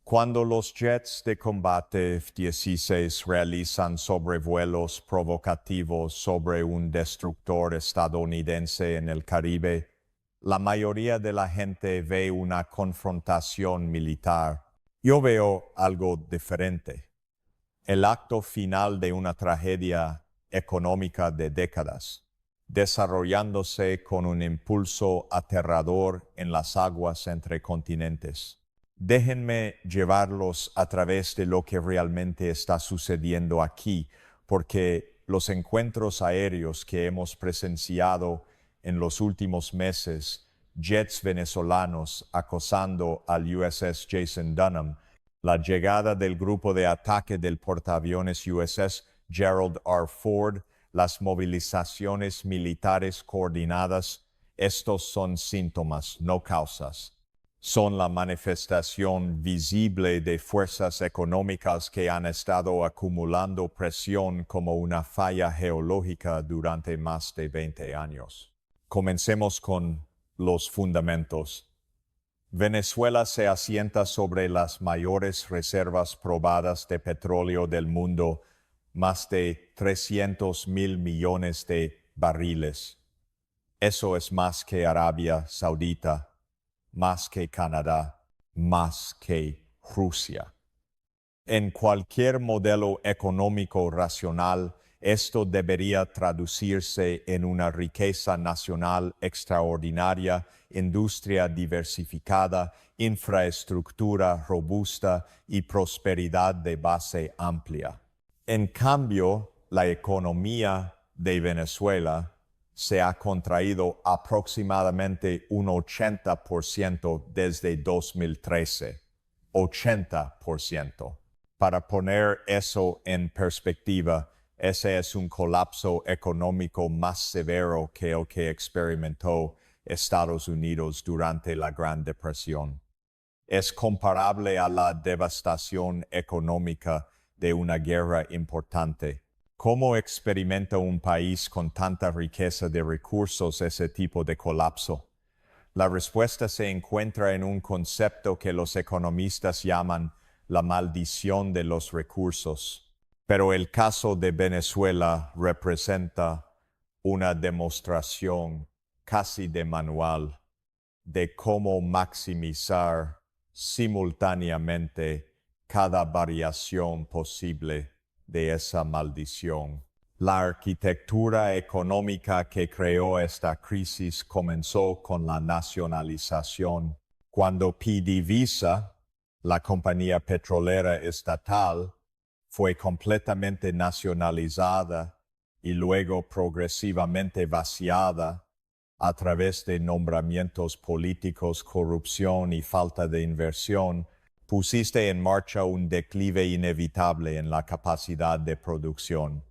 Cuando los jets de combate F-16 realizan sobrevuelos provocativos sobre un destructor estadounidense en el Caribe, la mayoría de la gente ve una confrontación militar. Yo veo algo diferente. El acto final de una tragedia económica de décadas, desarrollándose con un impulso aterrador en las aguas entre continentes. Déjenme llevarlos a través de lo que realmente está sucediendo aquí, porque los encuentros aéreos que hemos presenciado en los últimos meses, jets venezolanos acosando al USS Jason Dunham, la llegada del grupo de ataque del portaaviones USS Gerald R. Ford, las movilizaciones militares coordinadas, estos son síntomas, no causas. Son la manifestación visible de fuerzas económicas que han estado acumulando presión como una falla geológica durante más de 20 años. Comencemos con los fundamentos. Venezuela se asienta sobre las mayores reservas probadas de petróleo del mundo, más de 300,000 millones de barriles. Eso es más que Arabia Saudita, más que Canadá, más que Rusia. En cualquier modelo económico racional, esto debería traducirse en una riqueza nacional extraordinaria, industria diversificada, infraestructura robusta y prosperidad de base amplia. En cambio, la economía de Venezuela se ha contraído aproximadamente un 80% desde 2013. 80%. Para poner eso en perspectiva, ese es un colapso económico más severo que el que experimentó Estados Unidos durante la Gran Depresión. Es comparable a la devastación económica de una guerra importante. ¿Cómo experimenta un país con tanta riqueza de recursos ese tipo de colapso? La respuesta se encuentra en un concepto que los economistas llaman la maldición de los recursos. Pero el caso de Venezuela representa una demostración casi de manual de cómo maximizar simultáneamente cada variación posible de esa maldición. La arquitectura económica que creó esta crisis comenzó con la nacionalización. Cuando PDVSA, la compañía petrolera estatal, fue completamente nacionalizada y luego progresivamente vaciada a través de nombramientos políticos, corrupción y falta de inversión, pusiste en marcha un declive inevitable en la capacidad de producción.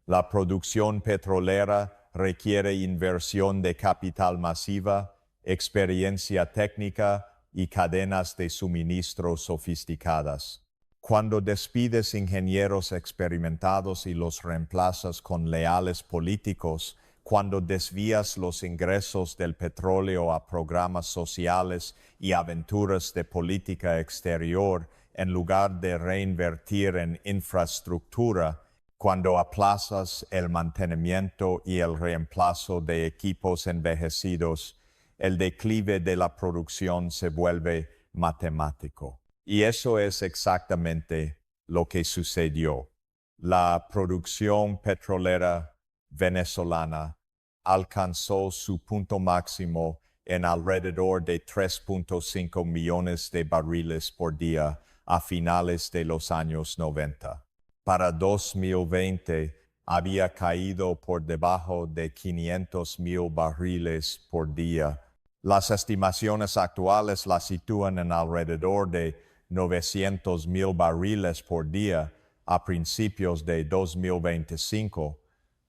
La producción petrolera requiere inversión de capital masiva, experiencia técnica y cadenas de suministro sofisticadas. Cuando despides ingenieros experimentados y los reemplazas con leales políticos, cuando desvías los ingresos del petróleo a programas sociales y aventuras de política exterior en lugar de reinvertir en infraestructura, cuando aplazas el mantenimiento y el reemplazo de equipos envejecidos, el declive de la producción se vuelve matemático. Y eso es exactamente lo que sucedió. La producción petrolera venezolana alcanzó su punto máximo en alrededor de 3.5 millones de barriles por día a finales de los años 90. Para 2020 había caído por debajo de 500,000 barriles por día. Las estimaciones actuales la sitúan en alrededor de 900,000 barriles por día a principios de 2025,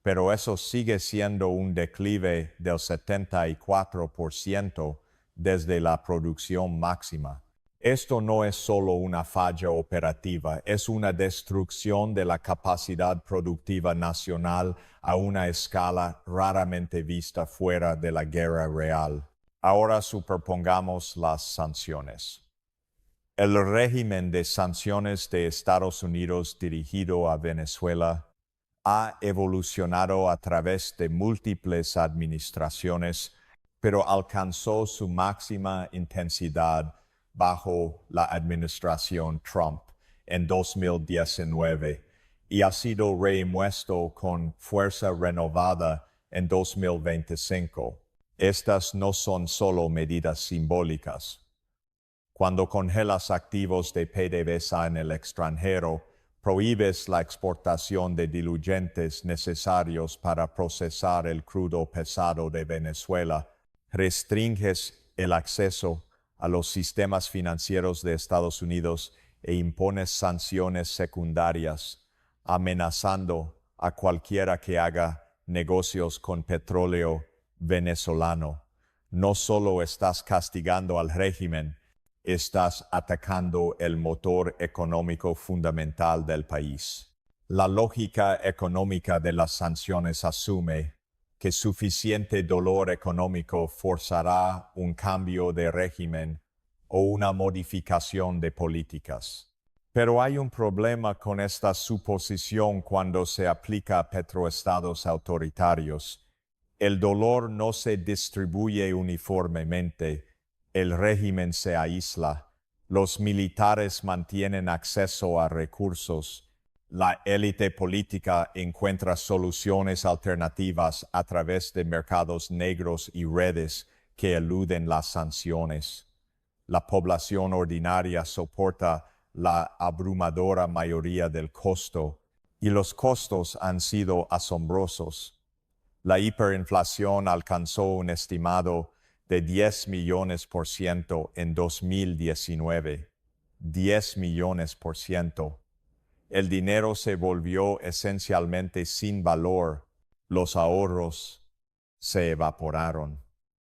pero eso sigue siendo un declive del 74% desde la producción máxima. Esto no es solo una falla operativa, es una destrucción de la capacidad productiva nacional a una escala raramente vista fuera de la guerra real. Ahora superpongamos las sanciones. El régimen de sanciones de Estados Unidos dirigido a Venezuela ha evolucionado a través de múltiples administraciones, pero alcanzó su máxima intensidad bajo la administración Trump en 2019 y ha sido reimpuesto con fuerza renovada en 2025. Estas no son solo medidas simbólicas. Cuando congelas activos de PDVSA en el extranjero, prohíbes la exportación de diluyentes necesarios para procesar el crudo pesado de Venezuela, restringes el acceso a los sistemas financieros de Estados Unidos e impones sanciones secundarias, amenazando a cualquiera que haga negocios con petróleo venezolano. No solo estás castigando al régimen, estás atacando el motor económico fundamental del país. La lógica económica de las sanciones asume que suficiente dolor económico forzará un cambio de régimen o una modificación de políticas. Pero hay un problema con esta suposición cuando se aplica a petroestados autoritarios. El dolor no se distribuye uniformemente. El régimen se aísla, los militares mantienen acceso a recursos, la élite política encuentra soluciones alternativas a través de mercados negros y redes que eluden las sanciones. La población ordinaria soporta la abrumadora mayoría del costo, y los costos han sido asombrosos. La hiperinflación alcanzó un estimado de 10 millones % en 2019. 10 millones %. El dinero se volvió esencialmente sin valor. Los ahorros se evaporaron.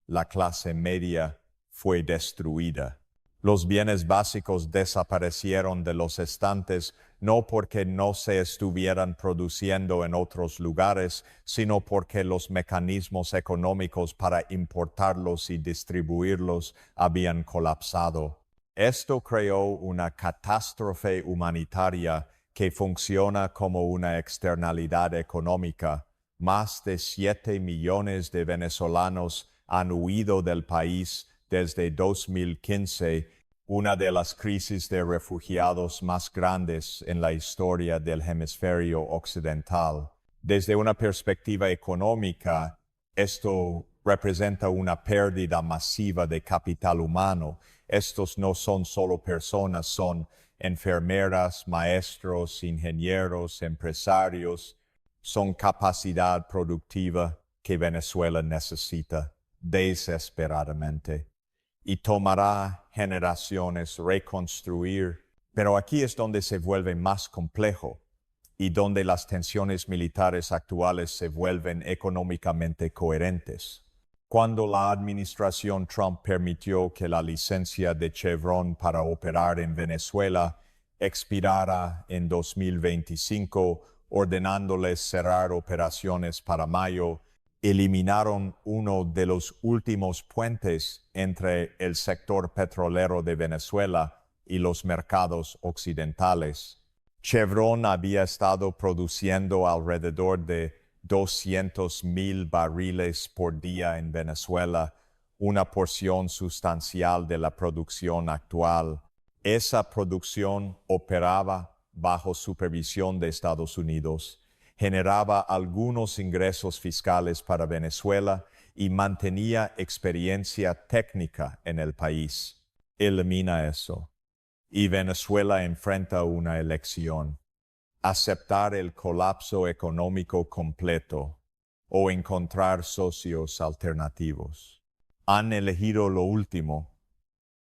La clase media fue destruida. Los bienes básicos desaparecieron de los estantes no porque no se estuvieran produciendo en otros lugares, sino porque los mecanismos económicos para importarlos y distribuirlos habían colapsado. Esto creó una catástrofe humanitaria que funciona como una externalidad económica. Más de 7 millones de venezolanos han huido del país desde 2015, una de las crisis de refugiados más grandes en la historia del hemisferio occidental. Desde una perspectiva económica, esto representa una pérdida masiva de capital humano. Estos no son solo personas, son enfermeras, maestros, ingenieros, empresarios. Son capacidad productiva que Venezuela necesita desesperadamente. Y tomará generaciones reconstruir. Pero aquí es donde se vuelve más complejo y donde las tensiones militares actuales se vuelven económicamente coherentes. Cuando la administración Trump permitió que la licencia de Chevron para operar en Venezuela expirara en 2025, ordenándoles cerrar operaciones para mayo, eliminaron uno de los últimos puentes entre el sector petrolero de Venezuela y los mercados occidentales. Chevron había estado produciendo alrededor de 200,000 barriles por día en Venezuela, una porción sustancial de la producción actual. Esa producción operaba bajo supervisión de Estados Unidos, generaba algunos ingresos fiscales para Venezuela y mantenía experiencia técnica en el país. Elimina eso. Y Venezuela enfrenta una elección: aceptar el colapso económico completo o encontrar socios alternativos. Han elegido lo último,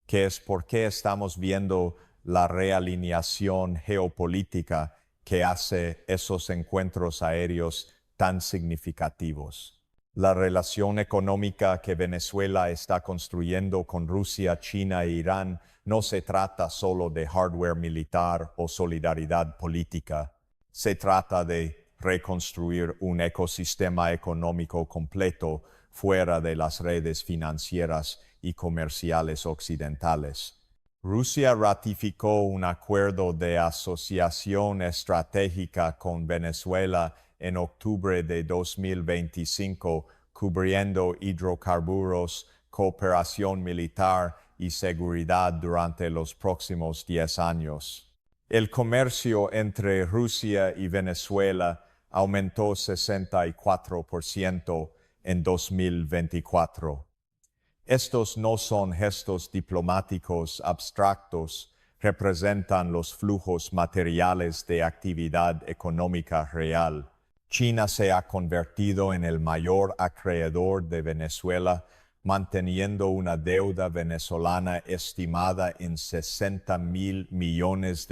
que es por qué estamos viendo la realineación geopolítica que hace esos encuentros aéreos tan significativos. La relación económica que Venezuela está construyendo con Rusia, China e Irán no se trata solo de hardware militar o solidaridad política. Se trata de reconstruir un ecosistema económico completo fuera de las redes financieras y comerciales occidentales. Rusia ratificó un acuerdo de asociación estratégica con Venezuela en octubre de 2025, cubriendo hidrocarburos, cooperación militar y seguridad durante los próximos 10 años. El comercio entre Rusia y Venezuela aumentó 64% en 2024. Estos no son gestos diplomáticos abstractos, representan los flujos materiales de actividad económica real. China se ha convertido en el mayor acreedor de Venezuela, manteniendo una deuda venezolana estimada en $60,000 millones,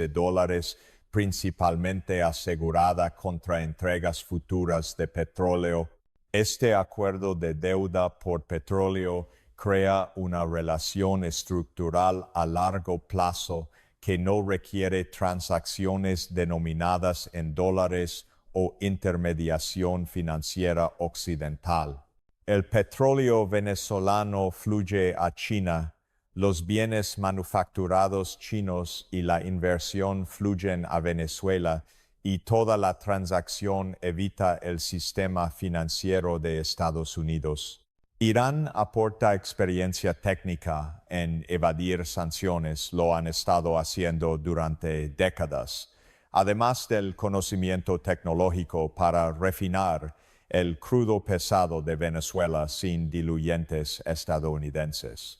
principalmente asegurada contra entregas futuras de petróleo. Este acuerdo de deuda por petróleo crea una relación estructural a largo plazo que no requiere transacciones denominadas en dólares o intermediación financiera occidental. El petróleo venezolano fluye a China, los bienes manufacturados chinos y la inversión fluyen a Venezuela y toda la transacción evita el sistema financiero de Estados Unidos. Irán aporta experiencia técnica en evadir sanciones, lo han estado haciendo durante décadas, además del conocimiento tecnológico para refinar el crudo pesado de Venezuela sin diluyentes estadounidenses.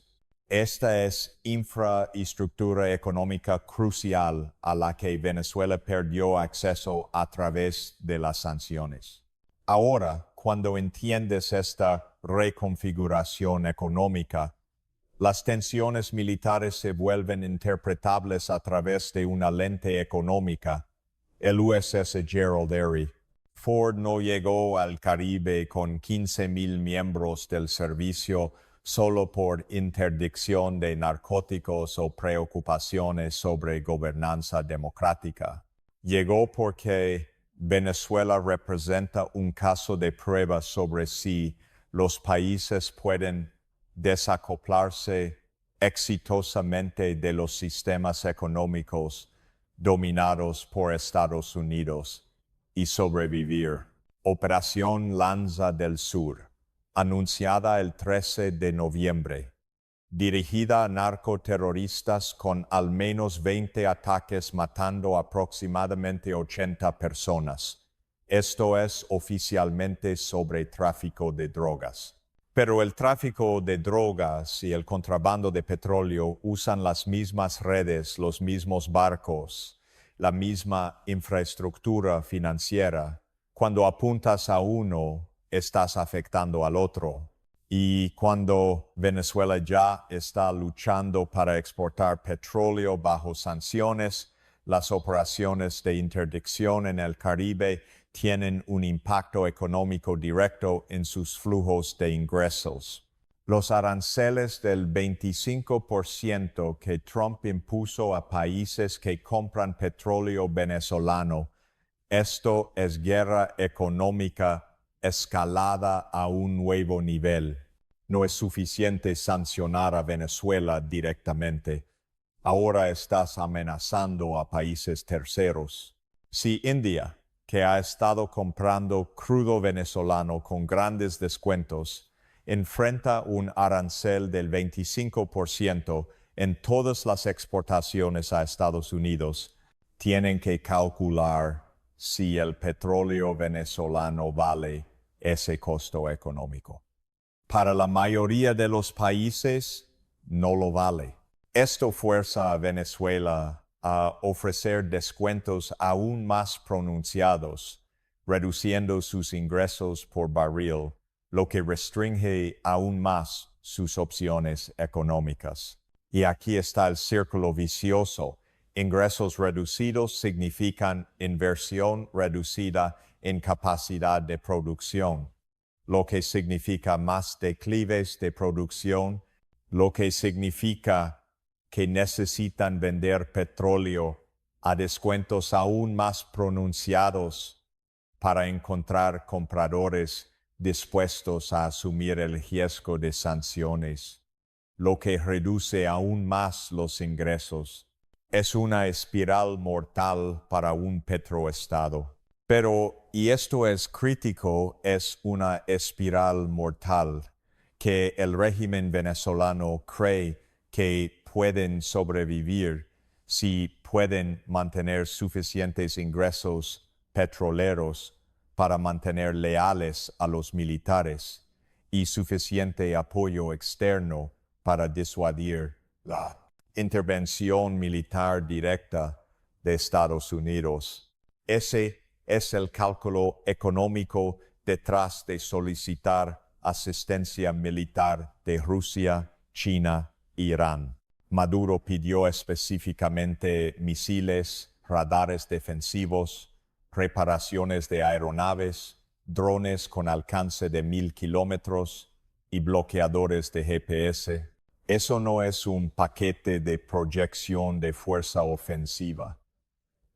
Esta es infraestructura económica crucial a la que Venezuela perdió acceso a través de las sanciones. Ahora, cuando entiendes esta reconfiguración económica, las tensiones militares se vuelven interpretables a través de una lente económica. El USS Gerald R. Ford no llegó al Caribe con 15,000 miembros del servicio solo por interdicción de narcóticos o preocupaciones sobre gobernanza democrática. Llegó porque Venezuela representa un caso de prueba sobre si los países pueden desacoplarse exitosamente de los sistemas económicos dominados por Estados Unidos y sobrevivir. Operación Lanza del Sur, anunciada el 13 de noviembre, dirigida a narcoterroristas con al menos 20 ataques matando aproximadamente 80 personas. Esto es oficialmente sobre tráfico de drogas. Pero el tráfico de drogas y el contrabando de petróleo usan las mismas redes, los mismos barcos, la misma infraestructura financiera. Cuando apuntas a uno, estás afectando al otro. Y cuando Venezuela ya está luchando para exportar petróleo bajo sanciones, las operaciones de interdicción en el Caribe tienen un impacto económico directo en sus flujos de ingresos. Los aranceles del 25% que Trump impuso a países que compran petróleo venezolano, esto es guerra económica escalada a un nuevo nivel. No es suficiente sancionar a Venezuela directamente. Ahora estás amenazando a países terceros. Si India, que ha estado comprando crudo venezolano con grandes descuentos, enfrenta un arancel del 25% en todas las exportaciones a Estados Unidos, tienen que calcular si el petróleo venezolano vale ese costo económico. Para la mayoría de los países, no lo vale. Esto fuerza a Venezuela a ofrecer descuentos aún más pronunciados, reduciendo sus ingresos por barril, lo que restringe aún más sus opciones económicas. Y aquí está el círculo vicioso. Ingresos reducidos significan inversión reducida en capacidad de producción, lo que significa más declives de producción, lo que significa que necesitan vender petróleo a descuentos aún más pronunciados para encontrar compradores dispuestos a asumir el riesgo de sanciones. lo que reduce aún más los ingresos. Es una espiral mortal para un petroestado. Pero, y esto es crítico, es una espiral mortal que el régimen venezolano cree que pueden sobrevivir si pueden mantener suficientes ingresos petroleros para mantener leales a los militares y suficiente apoyo externo para disuadir la intervención militar directa de Estados Unidos. Ese es el cálculo económico detrás de solicitar asistencia militar de Rusia, China e Irán. Maduro pidió específicamente misiles, radares defensivos, reparaciones de aeronaves, drones con alcance de 1,000 kilómetros y bloqueadores de GPS. Eso no es un paquete de proyección de fuerza ofensiva.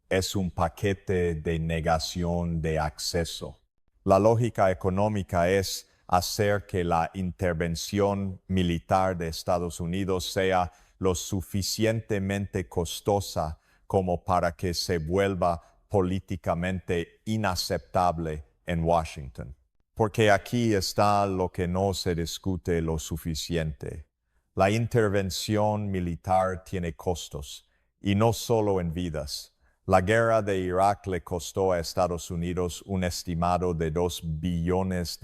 Es un paquete de negación de acceso. La lógica económica es hacer que la intervención militar de Estados Unidos sea lo suficientemente costosa como para que se vuelva políticamente inaceptable en Washington. Porque aquí está lo que no se discute lo suficiente. La intervención militar tiene costos, y no solo en vidas. La guerra de Irak le costó a Estados Unidos un estimado de $2 billones.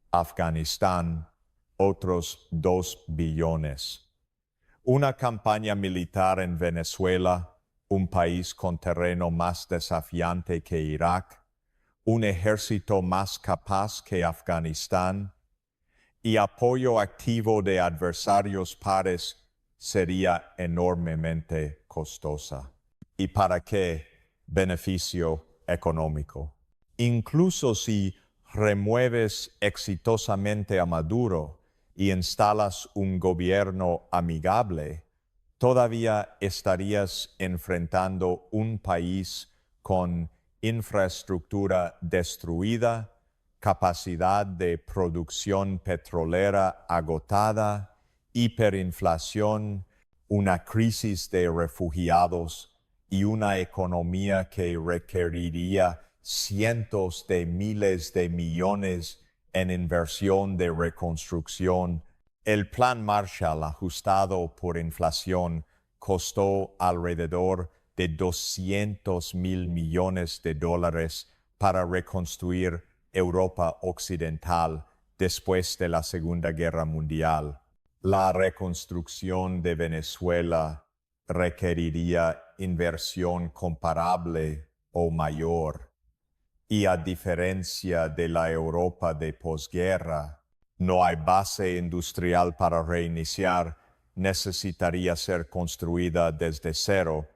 Afganistán, otros 2 billones. Una campaña militar en Venezuela, un país con terreno más desafiante que Irak, un ejército más capaz que Afganistán y apoyo activo de adversarios pares sería enormemente costosa. ¿Y para qué beneficio económico? Incluso si remueves exitosamente a Maduro y instalas un gobierno amigable, todavía estarías enfrentando un país con infraestructura destruida, capacidad de producción petrolera agotada, hiperinflación, una crisis de refugiados y una economía que requeriría cientos de miles de millones en inversión de reconstrucción. El plan Marshall ajustado por inflación costó alrededor de $200,000 millones para reconstruir Europa Occidental después de la Segunda Guerra Mundial. La reconstrucción de Venezuela requeriría inversión comparable o mayor. Y a diferencia de la Europa de posguerra, no hay base industrial para reiniciar, necesitaría ser construida desde cero,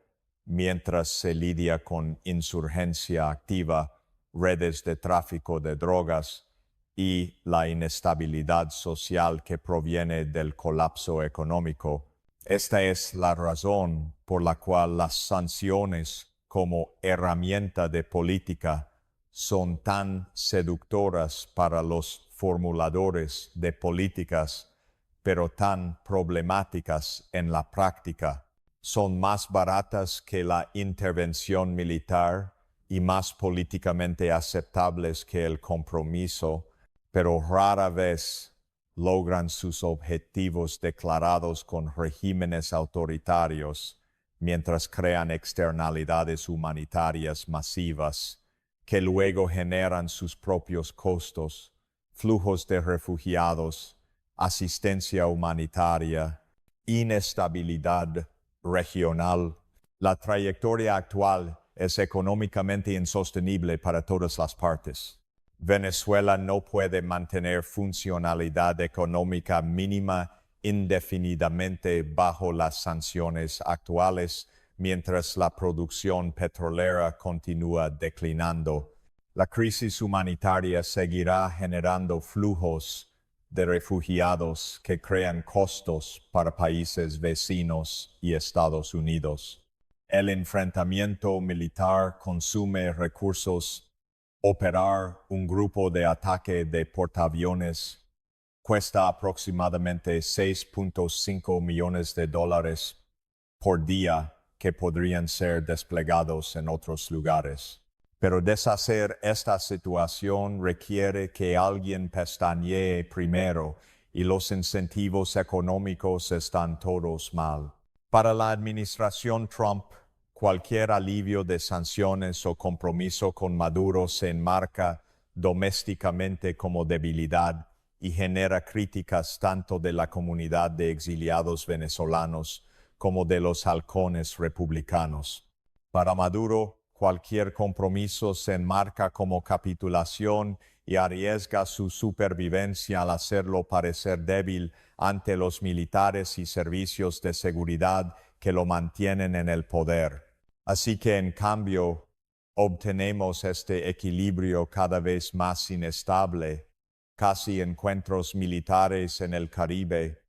mientras se lidia con insurgencia activa, redes de tráfico de drogas y la inestabilidad social que proviene del colapso económico. Esta es la razón por la cual las sanciones como herramienta de política son tan seductoras para los formuladores de políticas, pero tan problemáticas en la práctica. Son más baratas que la intervención militar y más políticamente aceptables que el compromiso, pero rara vez logran sus objetivos declarados con regímenes autoritarios, mientras crean externalidades humanitarias masivas que luego generan sus propios costos, flujos de refugiados, asistencia humanitaria, inestabilidad regional. La trayectoria actual es económicamente insostenible para todas las partes. Venezuela no puede mantener funcionalidad económica mínima indefinidamente bajo las sanciones actuales, mientras la producción petrolera continúa declinando. La crisis humanitaria seguirá generando flujos de refugiados que crean costos para países vecinos y Estados Unidos. El enfrentamiento militar consume recursos. Operar un grupo de ataque de portaaviones cuesta aproximadamente 6.5 millones de dólares por día que podrían ser desplegados en otros lugares. Pero deshacer esta situación requiere que alguien pestañee primero y los incentivos económicos están todos mal. Para la administración Trump, cualquier alivio de sanciones o compromiso con Maduro se enmarca domésticamente como debilidad y genera críticas tanto de la comunidad de exiliados venezolanos como de los halcones republicanos. Para Maduro, cualquier compromiso se enmarca como capitulación y arriesga su supervivencia al hacerlo parecer débil ante los militares y servicios de seguridad que lo mantienen en el poder. Así que, en cambio, obtenemos este equilibrio cada vez más inestable, casi encuentros militares en el Caribe,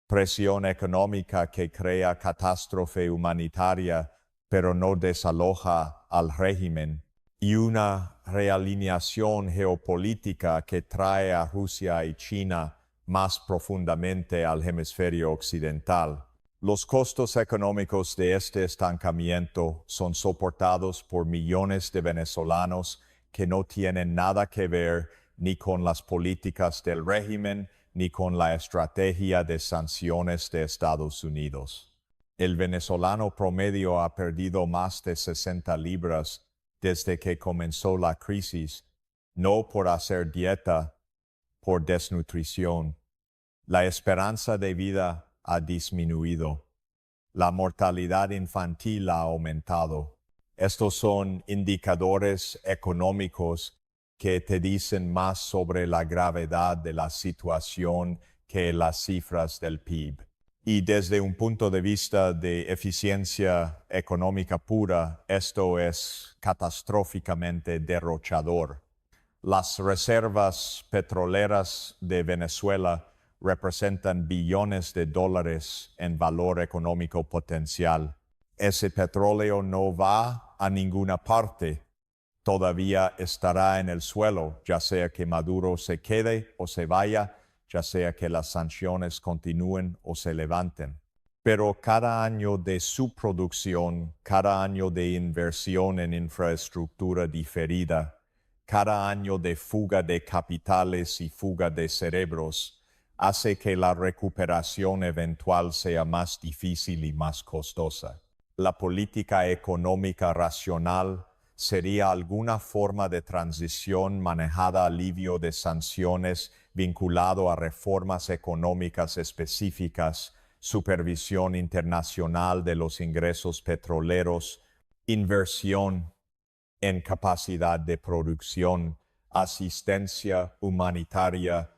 presión económica que crea catástrofe humanitaria, pero no desaloja al régimen, y una realineación geopolítica que trae a Rusia y China más profundamente al hemisferio occidental. Los costos económicos de este estancamiento son soportados por millones de venezolanos que no tienen nada que ver ni con las políticas del régimen ni con la estrategia de sanciones de Estados Unidos. El venezolano promedio ha perdido más de 60 libras desde que comenzó la crisis, no por hacer dieta, por desnutrición. La esperanza de vida ha disminuido. La mortalidad infantil ha aumentado. Estos son indicadores económicos que te dicen más sobre la gravedad de la situación que las cifras del PIB. Y desde un punto de vista de eficiencia económica pura, esto es catastróficamente derrochador. Las reservas petroleras de Venezuela representan billones de dólares en valor económico potencial. Ese petróleo no va a ninguna parte. Todavía estará en el suelo, ya sea que Maduro se quede o se vaya, ya sea que las sanciones continúen o se levanten. Pero cada año de subproducción, cada año de inversión en infraestructura diferida, cada año de fuga de capitales y fuga de cerebros, hace que la recuperación eventual sea más difícil y más costosa. La política económica racional sería alguna forma de transición manejada alivio de sanciones vinculado a reformas económicas específicas, supervisión internacional de los ingresos petroleros, inversión en capacidad de producción, asistencia humanitaria,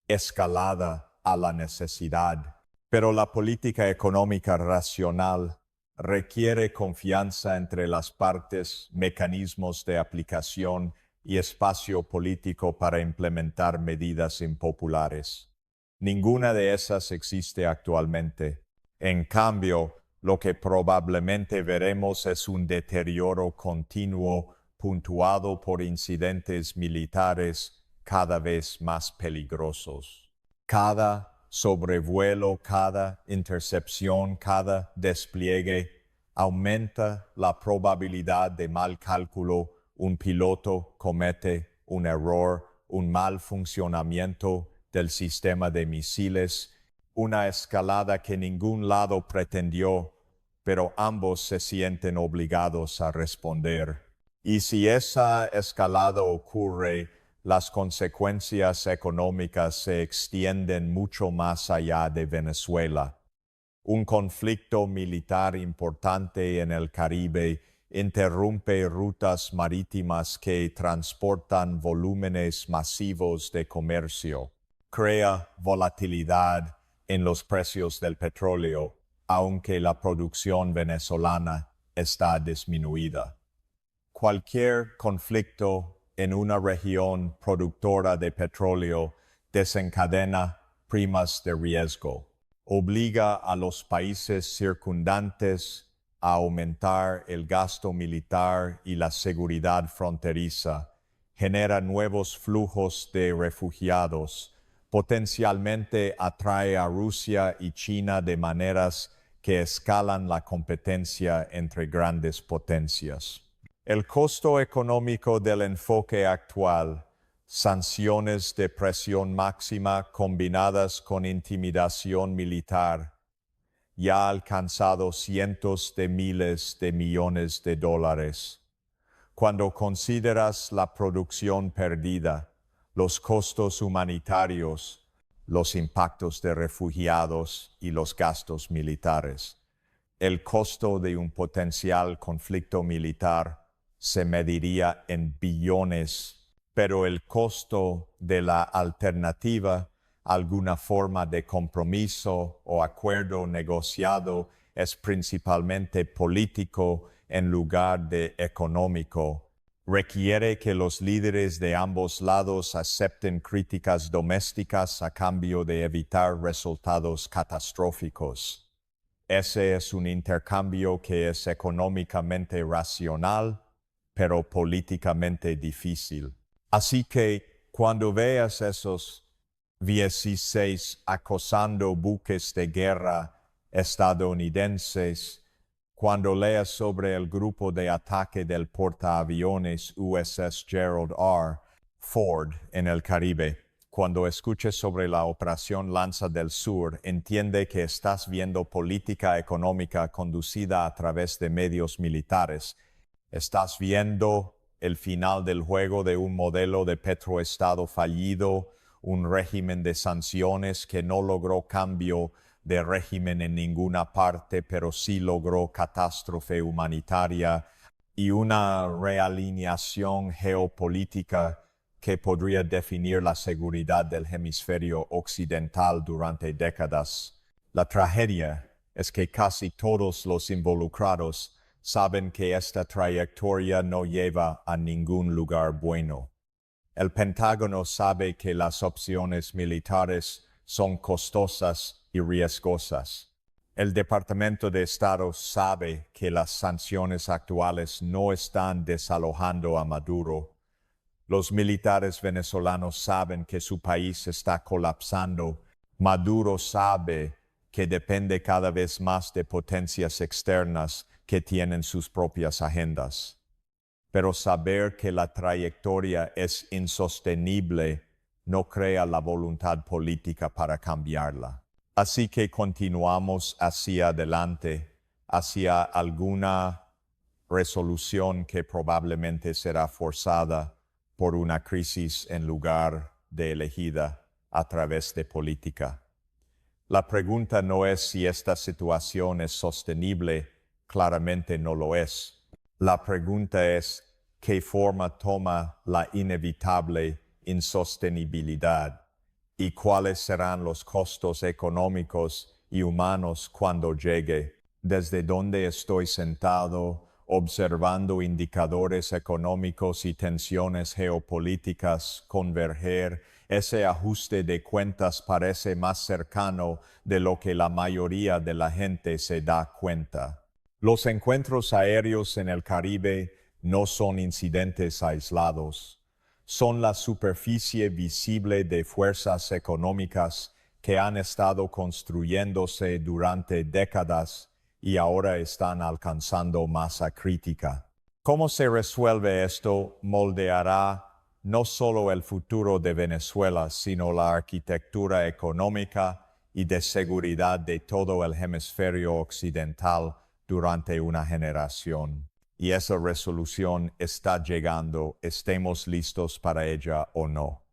escalada a la necesidad. Pero la política económica racional requiere confianza entre las partes, mecanismos de aplicación y espacio político para implementar medidas impopulares. Ninguna de esas existe actualmente. En cambio, lo que probablemente veremos es un deterioro continuo puntuado por incidentes militares cada vez más peligrosos. Cada sobrevuelo, cada intercepción, cada despliegue aumenta la probabilidad de mal cálculo. Un piloto comete un error, un mal funcionamiento del sistema de misiles, una escalada que ningún lado pretendió, pero ambos se sienten obligados a responder. Y si esa escalada ocurre, las consecuencias económicas se extienden mucho más allá de Venezuela. Un conflicto militar importante en el Caribe interrumpe rutas marítimas que transportan volúmenes masivos de comercio, crea volatilidad en los precios del petróleo, aunque la producción venezolana está disminuida. Cualquier conflicto en una región productora de petróleo desencadena primas de riesgo, obliga a los países circundantes a aumentar el gasto militar y la seguridad fronteriza, genera nuevos flujos de refugiados, potencialmente atrae a Rusia y China de maneras que escalan la competencia entre grandes potencias. El costo económico del enfoque actual, sanciones de presión máxima combinadas con intimidación militar, ya ha alcanzado cientos de miles de millones de dólares. Cuando consideras la producción perdida, los costos humanitarios, los impactos de refugiados y los gastos militares, el costo de un potencial conflicto militar se mediría en billones, pero el costo de la alternativa, alguna forma de compromiso o acuerdo negociado, es principalmente político en lugar de económico. Requiere que los líderes de ambos lados acepten críticas domésticas a cambio de evitar resultados catastróficos. Ese es un intercambio que es económicamente racional, pero políticamente difícil. Así que cuando veas esos 16 acosando buques de guerra estadounidenses, cuando leas sobre el grupo de ataque del portaaviones USS Gerald R. Ford en el Caribe, cuando escuches sobre la Operación Lanza del Sur, entiende que estás viendo política económica conducida a través de medios militares. Estás viendo el final del juego de un modelo de petroestado fallido, un régimen de sanciones que no logró cambio de régimen en ninguna parte, pero sí logró catástrofe humanitaria y una realineación geopolítica que podría definir la seguridad del hemisferio occidental durante décadas. La tragedia es que casi todos los involucrados saben que esta trayectoria no lleva a ningún lugar bueno. El Pentágono sabe que las opciones militares son costosas y riesgosas. El Departamento de Estado sabe que las sanciones actuales no están desalojando a Maduro. Los militares venezolanos saben que su país está colapsando. Maduro sabe que depende cada vez más de potencias externas que tienen sus propias agendas. Pero saber que la trayectoria es insostenible no crea la voluntad política para cambiarla. Así que continuamos hacia adelante, hacia alguna resolución que probablemente será forzada por una crisis en lugar de elegida a través de política. La pregunta no es si esta situación es sostenible, claramente no lo es. La pregunta es qué forma toma la inevitable insostenibilidad y cuáles serán los costos económicos y humanos cuando llegue. Desde donde estoy sentado, observando indicadores económicos y tensiones geopolíticas converger, ese ajuste de cuentas parece más cercano de lo que la mayoría de la gente se da cuenta. Los encuentros aéreos en el Caribe no son incidentes aislados. Son la superficie visible de fuerzas económicas que han estado construyéndose durante décadas y ahora están alcanzando masa crítica. ¿Cómo se resuelve esto? Moldeará no solo el futuro de Venezuela, sino la arquitectura económica y de seguridad de todo el hemisferio occidental durante una generación. Y esa resolución está llegando, estemos listos para ella o no.